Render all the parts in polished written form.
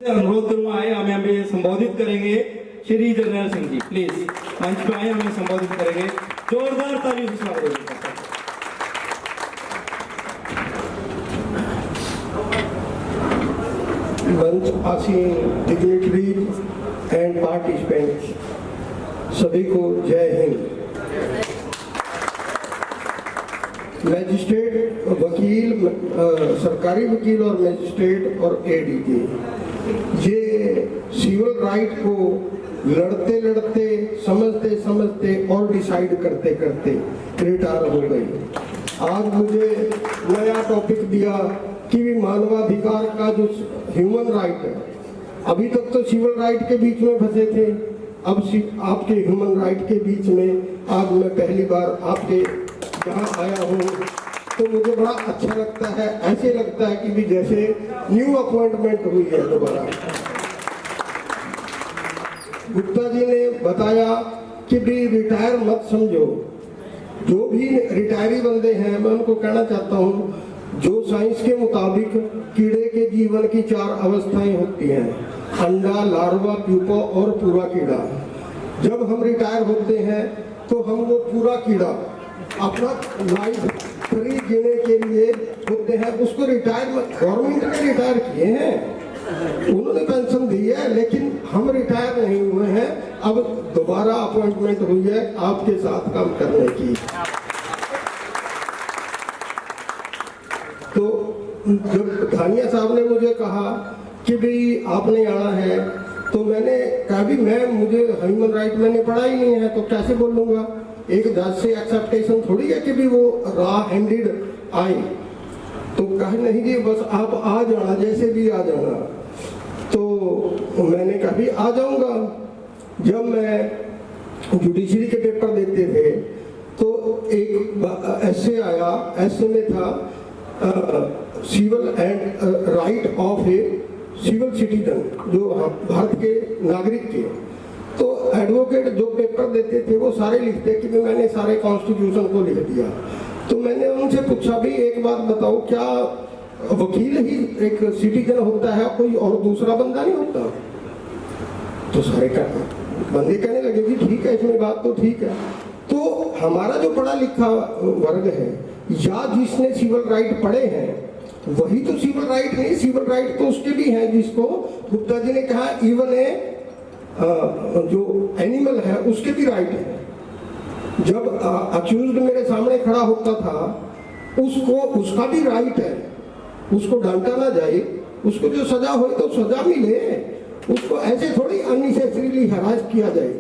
अनुरोध करूंगा आए हमें संबोधित करेंगे श्री जर्नैल सिंह जी, प्लीज मंच पे आए, हमें संबोधित करेंगे। जोरदार तालियों से स्वागत है। मंच आसीन डिग्निटरीज एंड पार्टिसिपेंट्स, सभी को जय हिंद। मैजिस्ट्रेट, वकील, सरकारी वकील और मैजिस्ट्रेट और एडीजे, ये सिविल राइट को लड़ते लड़ते, समझते समझते और डिसाइड करते करते रिटायर हो गए। आज मुझे नया टॉपिक दिया कि मानवाधिकार का जो ह्यूमन राइट है, अभी तक तो सिविल राइट के बीच में फंसे थे, अब आपके ह्यूमन राइट के बीच में आज मैं पहली बार आपके यहाँ आया हूँ, तो मुझे बड़ा अच्छा लगता है। ऐसे लगता है कि भी जैसे न्यू अपॉइंटमेंट हुई है दोबारा। गुप्ता जी ने बताया कि भी रिटायर मत समझो, जो भी रिटायरी बंदे हैं मैं उनको कहना चाहता हूँ, जो साइंस के मुताबिक कीड़े के जीवन की 4 अवस्थाएं होती हैं, अंडा, लार्वा, प्यूपा और पूरा कीड़ा। जब हम रिटायर होते हैं तो हम वो पूरा कीड़ा अपना लाइफ फ्री जीने के लिए होते हैं, उसको रिटायर गवर्नमेंट ने रिटायर किए हैं, उन्होंने पेंशन दी है, लेकिन हम रिटायर नहीं हुए हैं। अब दोबारा अपॉइंटमेंट हुई है आपके साथ काम करने की। तो जब धानिया साहब ने मुझे कहा कि भाई आपने आना है, तो मैंने कहा भी मुझे ह्यूमन राइट मैंने पढ़ा ही नहीं है, तो कैसे बोलूँगा। एक जज से एक्सेप्टेशन थोड़ी है कि भी वो रॉ हैंडेड आए, तो कहा नहीं जी बस आप आ जाना, जैसे भी आ जाना। तो मैंने कहा भी आ जाऊंगा। जब मैं जुडिशरी के पेपर देते थे तो एक ऐसे आया, ऐसे में था civil and right of a civil citizen, जो भारत के नागरिक के। तो एडवोकेट जो पेपर देते थे वो सारे लिखते कि मैंने सारे कॉन्स्टिट्यूशन को लिख दिया। तो मैंने उनसे पूछा भी एक बात बताओ, क्या वकील ही एक सिटीजन होता है, कोई और दूसरा बंदा नहीं होता? तो सारे बंदे कहने लगे कि ठीक है, इसमें बात तो ठीक है। तो हमारा जो पढ़ा लिखा वर्ग है या जिसने सिविल राइट पढ़े हैं वही तो सिविल राइट नहीं, सिविल राइट तो उसके भी हैं जिसको गुप्ता जी ने कहा इवन ए जो एनिमल है उसके भी राइट है। जब अक्यूज्ड मेरे सामने खड़ा होता था उसको उसका भी राइट है, उसको डांटा ना जाए, उसको जो सजा हो तो सजा मिले, उसको ऐसे थोड़ी अननेसेसरीली हरास किया जाए।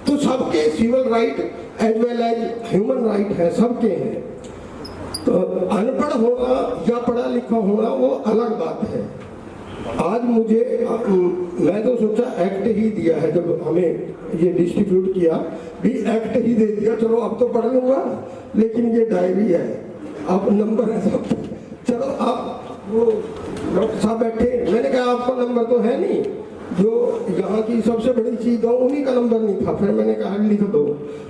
तो सबके civil right as well as human right है, सबके हैं। तो अनपढ़ होना या पढ़ा लिखा होना वो अलग बात है। आज मुझे मैं तो सोचा एक्ट ही दिया है, जब हमें ये डिस्ट्रीब्यूट किया भी एक्ट ही दे दिया, चलो अब तो पढ़ लूंगा, लेकिन ये डायरी है, अब नंबर है सब। चलो आप वो डॉक्टर साहब बैठे, मैंने कहा आपका नंबर तो है नहीं, जो यहाँ की सबसे बड़ी चीज हो उन्हीं का नंबर नहीं था। फिर मैंने कहा लिख दो।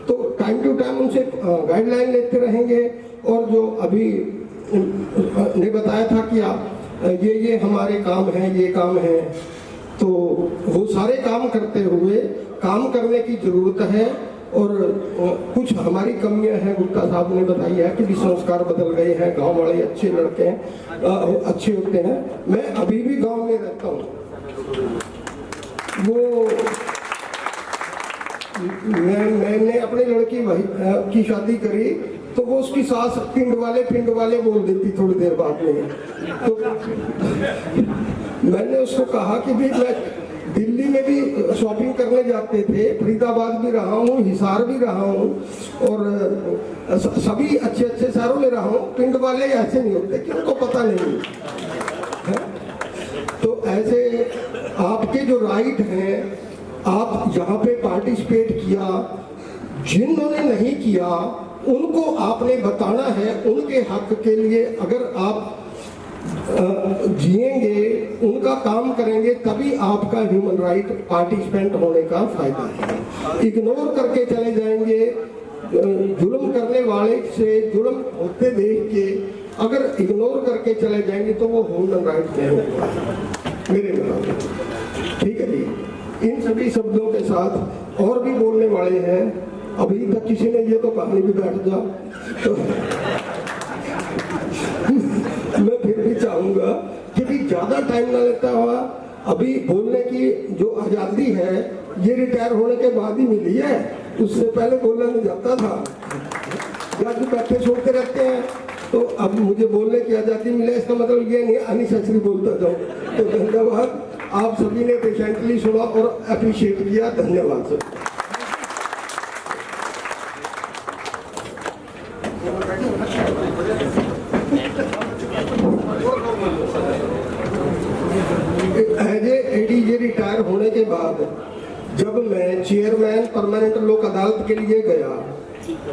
तो टाइम टू टाइम उनसे गाइडलाइन लेते रहेंगे, और जो अभी ने बताया था कि आप ये हमारे काम हैं, ये काम है, तो वो सारे काम करते हुए काम करने की जरूरत है। और कुछ हमारी कमियां हैं, गुप्ता साहब ने बताई है कि भी संस्कार बदल गए हैं, गांव वाले अच्छे लड़के हैं, अच्छे होते हैं। मैं अभी भी गांव में रहता हूँ, वो मैंने अपने लड़की की शादी करी तो वो उसकी सास पिंड वाले बोल देती थोड़ी देर बाद में। तो मैंने उसको कहा कि भी मैं दिल्ली में भी शॉपिंग करने जाते थे, फरीदाबाद भी रहा हूँ, हिसार भी रहा हूँ, और सभी अच्छे अच्छे शहरों में रहा हूँ। पिंड वाले ऐसे नहीं होते कि उनको पता नहीं है। तो ऐसे आपके जो राइट हैं, आप यहाँ पे पार्टिसिपेट किया, जिन्होंने नहीं किया उनको आपने बताना है, उनके हक के लिए अगर आप जिएंगे, उनका काम करेंगे, तभी आपका ह्यूमन राइट पार्टिसिपेंट होने का फायदा है। इग्नोर करके चले जाएंगे, जुल्म करने वाले से जुल्म होते देख के अगर इग्नोर करके चले जाएंगे तो वो ह्यूमन राइट नहीं होगा। मेरे नाम। ठीक है जी, इन सभी शब्दों के साथ और भी बोलने वाले हैं। अभी तक किसी ने ये तो कहानी भी बैठ जा, तो मैं फिर भी चाहूंगा कि भी ज्यादा टाइम ना लेता हुआ, अभी बोलने की जो आजादी है ये रिटायर होने के बाद ही मिली है, उससे पहले बोलना नहीं जाता था, या जो बैठे छोड़ते रहते हैं। तो अब मुझे बोलने की आजादी मिले, इसका मतलब ये नहीं अननेसेसरी बोलता जाऊं। तो धन्यवाद, आप सभी ने पेशेंटली सुना और अप्रिशिएट किया, धन्यवाद सर। एज एडीजे रिटायर होने के बाद जब मैं चेयरमैन परमानेंट लोक अदालत के लिए गया,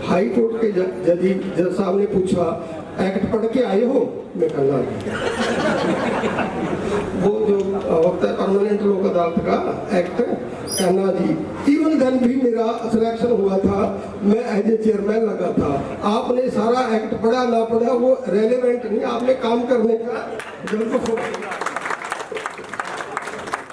हाई कोर्ट के जज साहब ने पूछा एक्ट पढ़ के आए हो? मैं कहना वो जो होता है परमानेंट लोक अदालत का एक्ट, कहना जी इवन देन भी मेरा सिलेक्शन हुआ था, मैं एज ए चेयरमैन लगा था। आपने सारा एक्ट पढ़ा ना पढ़ा वो रेलेवेंट नहीं, आपने काम करने का